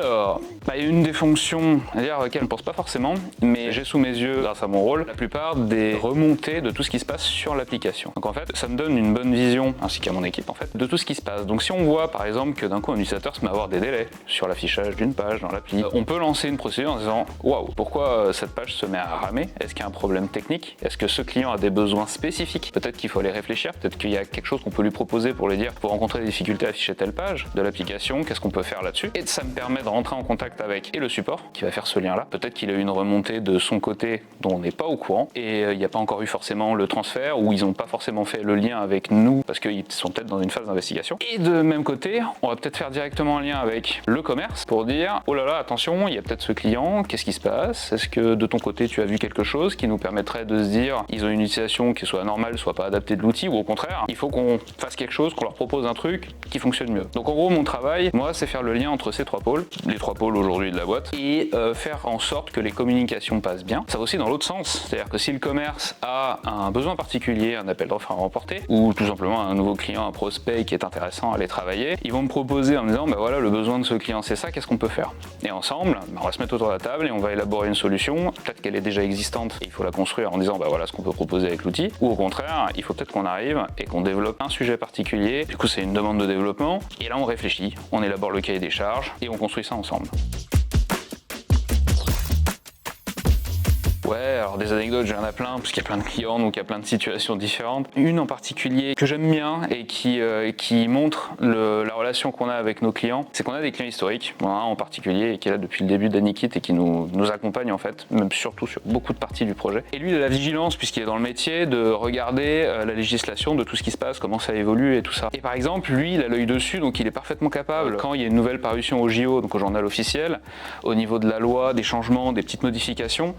Alors, il y a une des fonctions à dire auxquelles je ne pense pas forcément, mais j'ai sous mes yeux, grâce à mon rôle, la plupart des remontées de tout ce qui se passe sur l'application. Donc en fait, ça me donne une bonne vision, ainsi qu'à mon équipe en fait, de tout ce qui se passe. Donc si on voit par exemple que d'un coup un utilisateur se met à avoir des délais sur l'affichage d'une page dans l'appli, on peut lancer une procédure en disant waouh, pourquoi cette page se met à ramer? Est-ce qu'il y a un problème technique? Est-ce que ce client a des besoins spécifiques? Peut-être qu'il faut aller réfléchir, peut-être qu'il y a quelque chose qu'on peut lui proposer pour lui dire pour rencontrer des difficultés à afficher telle page de l'application, qu'est-ce qu'on peut faire là-dessus? Et ça me permet de rentrer en contact avec le support qui va faire ce lien-là. Peut-être qu'il a eu une remontée de son côté dont on n'est pas au courant et il n'y a pas encore eu forcément le transfert ou ils n'ont pas forcément fait le lien avec nous parce qu'ils sont peut-être dans une phase d'investigation. Et de même côté, on va peut-être faire directement un lien avec le commerce pour dire oh là là, attention, il y a peut-être ce client, qu'est-ce qui se passe? Est-ce que de ton côté tu as vu quelque chose qui nous permettrait de se dire ils ont une utilisation qui soit normale, soit pas adaptée de l'outil, ou au contraire, il faut qu'on fasse quelque chose, qu'on leur propose un truc qui fonctionne mieux. Donc en gros, mon travail, moi, c'est faire le lien entre ces trois pôles, les trois pôles aujourd'hui de la boîte, et faire en sorte que les communications passent bien. Ça va aussi dans l'autre sens, c'est-à-dire que si le commerce a un besoin particulier, un appel d'offres à remporter, ou tout simplement un nouveau client, un prospect qui est intéressant à aller travailler, ils vont me proposer en me disant, voilà, le besoin de ce client c'est ça, qu'est-ce qu'on peut faire? Et ensemble, on va se mettre autour de la table et on va élaborer une solution, peut-être qu'elle est déjà existante et il faut la construire en disant, voilà ce qu'on peut proposer avec l'outil, ou au contraire, il faut peut-être qu'on arrive et qu'on développe un sujet particulier, du coup c'est une demande de développement, et là on réfléchit, on élabore le cahier des charges et on construit ça ensemble. Ouais, alors des anecdotes, j'en ai plein, parce qu'il y a plein de clients, donc il y a plein de situations différentes. Une en particulier que j'aime bien et qui montre la relation qu'on a avec nos clients, c'est qu'on a des clients historiques, un en particulier, qui est là depuis le début d'Anickit et qui nous accompagne en fait, même surtout sur beaucoup de parties du projet. Et lui, il a la vigilance, puisqu'il est dans le métier, de regarder la législation, de tout ce qui se passe, comment ça évolue et tout ça. Et par exemple, lui, il a l'œil dessus, donc il est parfaitement capable, quand il y a une nouvelle parution au JO, donc au journal officiel, au niveau de la loi, des changements, des petites modifications,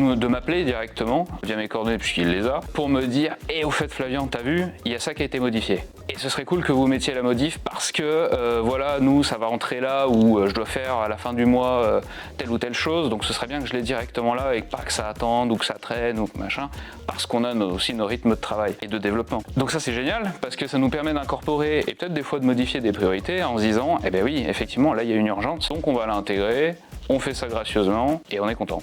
de m'appeler directement via mes coordonnées puisqu'il les a pour me dire au fait Flavien, t'as vu, il y a ça qui a été modifié et ce serait cool que vous mettiez la modif parce que voilà, nous ça va rentrer là où je dois faire à la fin du mois telle ou telle chose, donc ce serait bien que je l'ai directement là et pas que ça attende ou que ça traîne ou machin, parce qu'on a aussi nos rythmes de travail et de développement. Donc ça c'est génial parce que ça nous permet d'incorporer et peut-être des fois de modifier des priorités en se disant oui, effectivement là il y a une urgence, donc on va l'intégrer, on fait ça gracieusement et on est content.